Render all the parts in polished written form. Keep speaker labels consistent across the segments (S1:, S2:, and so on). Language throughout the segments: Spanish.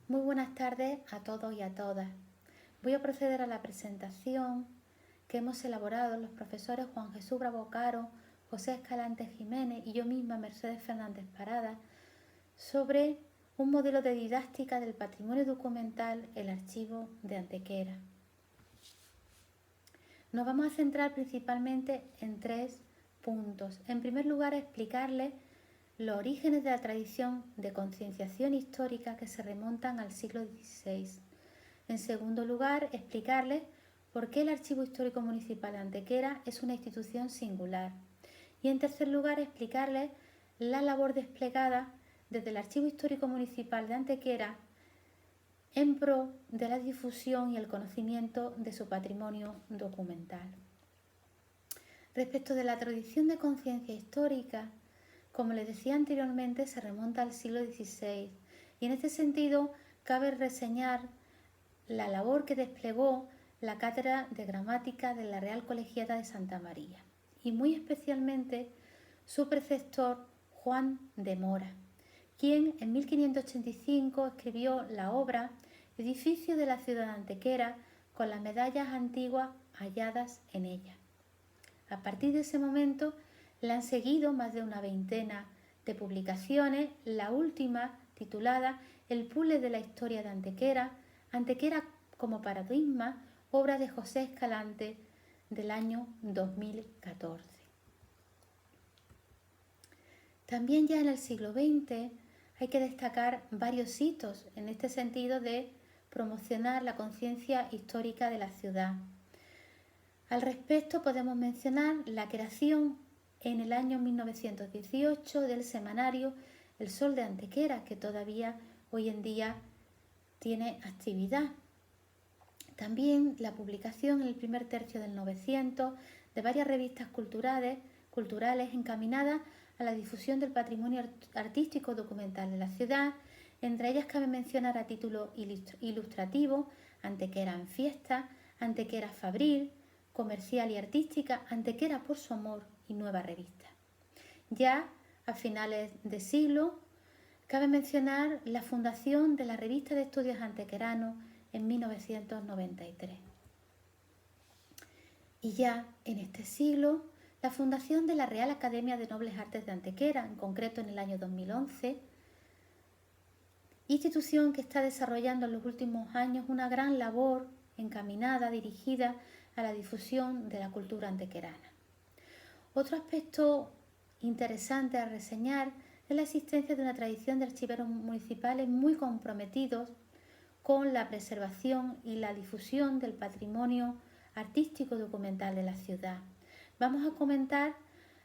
S1: Muy buenas tardes a todos y a todas. Voy a proceder a la presentación que hemos elaborado los profesores Juan Jesús Bravo Caro, José Escalante Jiménez y yo misma, Mercedes Fernández Parada, sobre un modelo de didáctica del patrimonio documental, el archivo de Antequera. Nos vamos a centrar principalmente en 3 puntos. En primer lugar, explicarles los orígenes de la tradición de concienciación histórica que se remontan al siglo XVI. En segundo lugar, explicarles por qué el Archivo Histórico Municipal de Antequera es una institución singular. Y en tercer lugar, explicarles la labor desplegada desde el Archivo Histórico Municipal de Antequera en pro de la difusión y el conocimiento de su patrimonio documental. Respecto de la tradición de conciencia histórica, como les decía anteriormente, se remonta al siglo XVI y en este sentido cabe reseñar la labor que desplegó la Cátedra de Gramática de la Real Colegiata de Santa María y muy especialmente su preceptor Juan de Mora, quien en 1585 escribió la obra Edificio de la ciudad de Antequera con las medallas antiguas halladas en ella. A partir de ese momento le han seguido más de una veintena de publicaciones, la última titulada El puzzle de la historia de Antequera, Antequera como paradigma, obra de José Escalante del año 2014. También ya en el siglo XX hay que destacar varios hitos en este sentido de promocionar la conciencia histórica de la ciudad. Al respecto podemos mencionar la creación en el año 1918 del semanario El Sol de Antequera, que todavía hoy en día tiene actividad. También la publicación en el primer tercio del 900 de varias revistas culturales encaminadas a la difusión del patrimonio artístico documental de la ciudad. Entre ellas cabe mencionar a título ilustrativo Antequera en fiesta, Antequera fabril, comercial y artística, Antequera por su amor y nueva revista. Ya a finales de siglo cabe mencionar la fundación de la Revista de Estudios Antequeranos en 1993. Y ya en este siglo, la fundación de la Real Academia de Nobles Artes de Antequera, en concreto en el año 2011, institución que está desarrollando en los últimos años una gran labor encaminada, dirigida a la difusión de la cultura antequerana. Otro aspecto interesante a reseñar es la existencia de una tradición de archiveros municipales muy comprometidos con la preservación y la difusión del patrimonio artístico documental de la ciudad. Vamos a comentar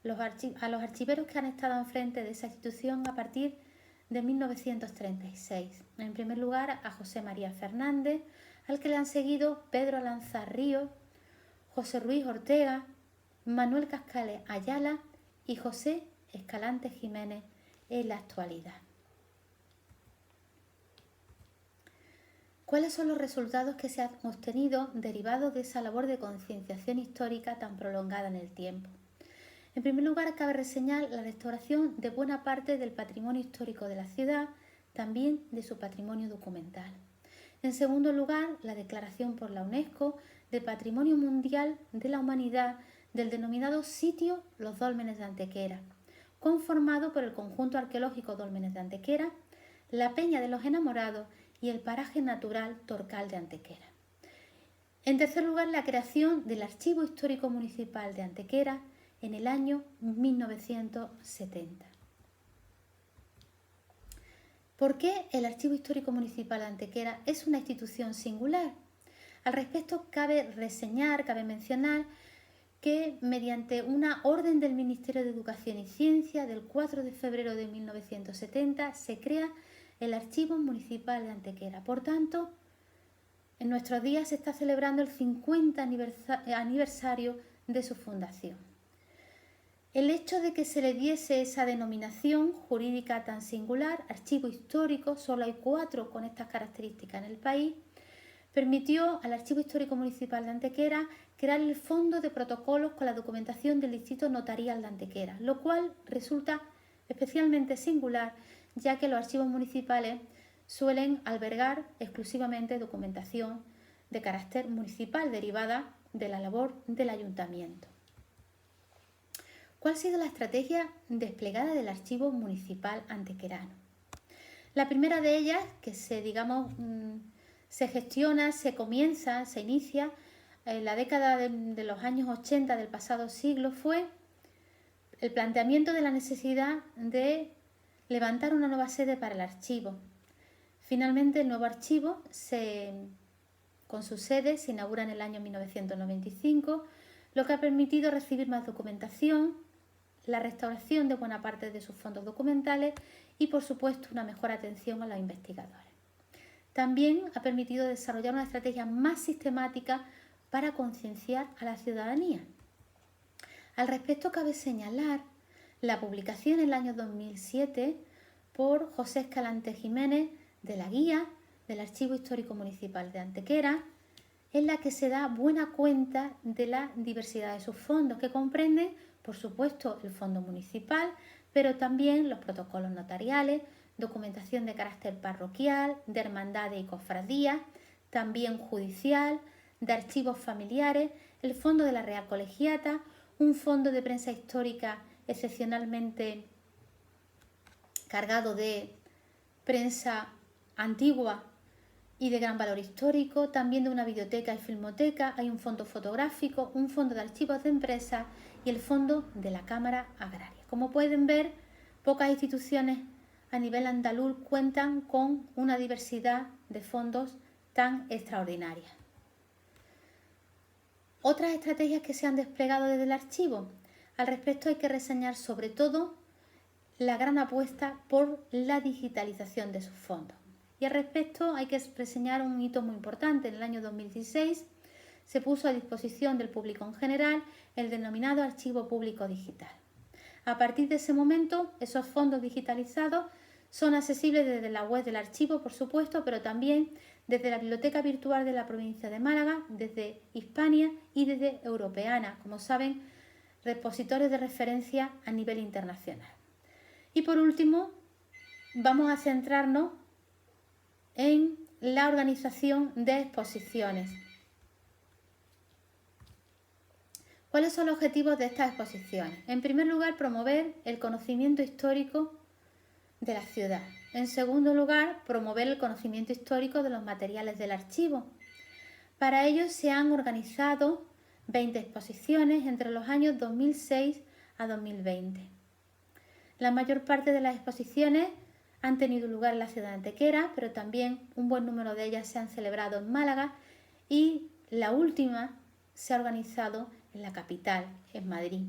S1: a los archiveros que han estado al frente de esa institución a partir de 1936. En primer lugar, a José María Fernández, al que le han seguido Pedro Alanzar Ríos, José Ruiz Ortega, Manuel Cascales Ayala y José Escalante Jiménez en la actualidad. ¿Cuáles son los resultados que se han obtenido derivados de esa labor de concienciación histórica tan prolongada en el tiempo? En primer lugar, cabe reseñar la restauración de buena parte del patrimonio histórico de la ciudad, también de su patrimonio documental. En segundo lugar, la declaración por la UNESCO de Patrimonio Mundial de la Humanidad del denominado sitio Los Dólmenes de Antequera, conformado por el conjunto arqueológico Dólmenes de Antequera, la Peña de los Enamorados y el paraje natural Torcal de Antequera. En tercer lugar, la creación del Archivo Histórico Municipal de Antequera en el año 1970. ¿Por qué el Archivo Histórico Municipal de Antequera es una institución singular? Al respecto cabe mencionar que mediante una orden del Ministerio de Educación y Ciencia del 4 de febrero de 1970 se crea el Archivo Municipal de Antequera. Por tanto, en nuestros días se está celebrando el 50 aniversario de su fundación. El hecho de que se le diese esa denominación jurídica tan singular, archivo histórico, solo hay 4 con estas características en el país, permitió al Archivo Histórico Municipal de Antequera crear el fondo de protocolos con la documentación del Distrito Notarial de Antequera, lo cual resulta especialmente singular, ya que los archivos municipales suelen albergar exclusivamente documentación de carácter municipal derivada de la labor del ayuntamiento. ¿Cuál ha sido la estrategia desplegada del Archivo Municipal Antequerano? La primera de ellas, que se gestiona, se inicia en la década de los años 80 del pasado siglo, fue el planteamiento de la necesidad de levantar una nueva sede para el archivo. Finalmente, el nuevo archivo, con su sede, se inaugura en el año 1995, lo que ha permitido recibir más documentación, la restauración de buena parte de sus fondos documentales y, por supuesto, una mejor atención a los investigadores. También ha permitido desarrollar una estrategia más sistemática para concienciar a la ciudadanía. Al respecto, cabe señalar la publicación en el año 2007 por José Escalante Jiménez de la Guía del Archivo Histórico Municipal de Antequera, en la que se da buena cuenta de la diversidad de sus fondos, que comprenden, por supuesto, el fondo municipal, pero también los protocolos notariales, documentación de carácter parroquial, de hermandades y cofradías, también judicial, de archivos familiares, el fondo de la Real Colegiata, un fondo de prensa histórica excepcionalmente cargado de prensa antigua y de gran valor histórico, también de una biblioteca y filmoteca, hay un fondo fotográfico, un fondo de archivos de empresas y el fondo de la Cámara Agraria. Como pueden ver, pocas instituciones a nivel andaluz cuentan con una diversidad de fondos tan extraordinaria. Otras estrategias que se han desplegado desde el archivo. Al respecto hay que reseñar sobre todo la gran apuesta por la digitalización de sus fondos. Y al respecto hay que reseñar un hito muy importante. En el año 2016 se puso a disposición del público en general el denominado Archivo Público Digital. A partir de ese momento, esos fondos digitalizados son accesibles desde la web del archivo, por supuesto, pero también desde la Biblioteca Virtual de la provincia de Málaga, desde Hispania y desde Europeana, como saben, repositorios de referencia a nivel internacional. Y por último, vamos a centrarnos en la organización de exposiciones. ¿Cuáles son los objetivos de estas exposiciones? En primer lugar, promover el conocimiento histórico de la ciudad. En segundo lugar, promover el conocimiento histórico de los materiales del archivo. Para ello se han organizado 20 exposiciones entre los años 2006 a 2020. La mayor parte de las exposiciones han tenido lugar en la ciudad de Antequera, pero también un buen número de ellas se han celebrado en Málaga y la última se ha organizado en la capital, en Madrid.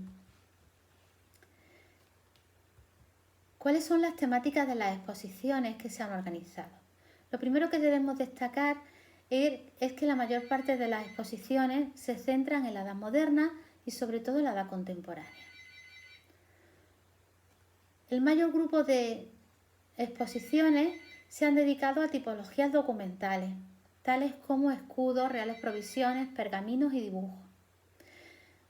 S1: ¿Cuáles son las temáticas de las exposiciones que se han organizado? Lo primero que debemos destacar es que la mayor parte de las exposiciones se centran en la edad moderna y sobre todo en la edad contemporánea. El mayor grupo de exposiciones se han dedicado a tipologías documentales, tales como escudos, reales provisiones, pergaminos y dibujos.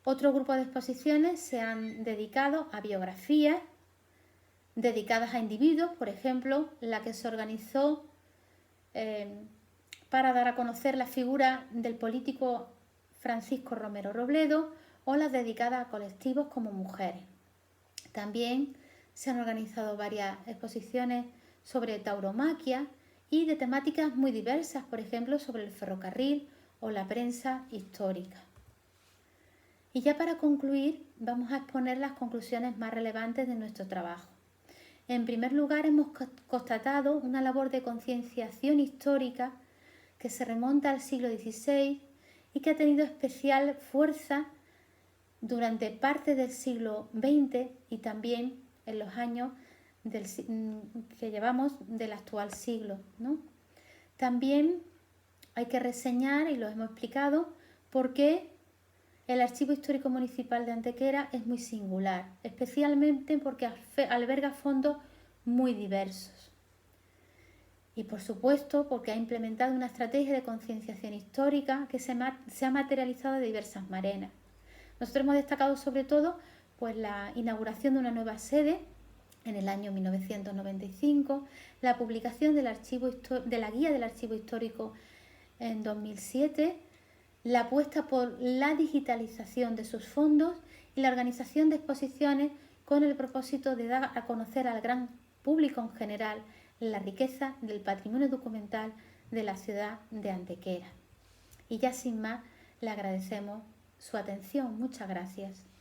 S1: Otro grupo de exposiciones se han dedicado a biografías dedicadas a individuos, por ejemplo, la que se organizó para dar a conocer la figura del político Francisco Romero Robledo, o las dedicadas a colectivos como mujeres. También se han organizado varias exposiciones sobre tauromaquia y de temáticas muy diversas, por ejemplo, sobre el ferrocarril o la prensa histórica. Y ya para concluir, vamos a exponer las conclusiones más relevantes de nuestro trabajo. En primer lugar, hemos constatado una labor de concienciación histórica que se remonta al siglo XVI y que ha tenido especial fuerza durante parte del siglo XX y también en los años que llevamos del actual siglo, ¿no? También hay que reseñar, y lo hemos explicado, por qué el Archivo Histórico Municipal de Antequera es muy singular, especialmente porque alberga fondos muy diversos. Y por supuesto porque ha implementado una estrategia de concienciación histórica que se ha materializado de diversas maneras. Nosotros hemos destacado sobre todo pues, la inauguración de una nueva sede en el año 1995, la publicación de la Guía del Archivo Histórico en 2007, la apuesta por la digitalización de sus fondos y la organización de exposiciones con el propósito de dar a conocer al gran público en general la riqueza del patrimonio documental de la ciudad de Antequera. Y ya sin más, le agradecemos su atención. Muchas gracias.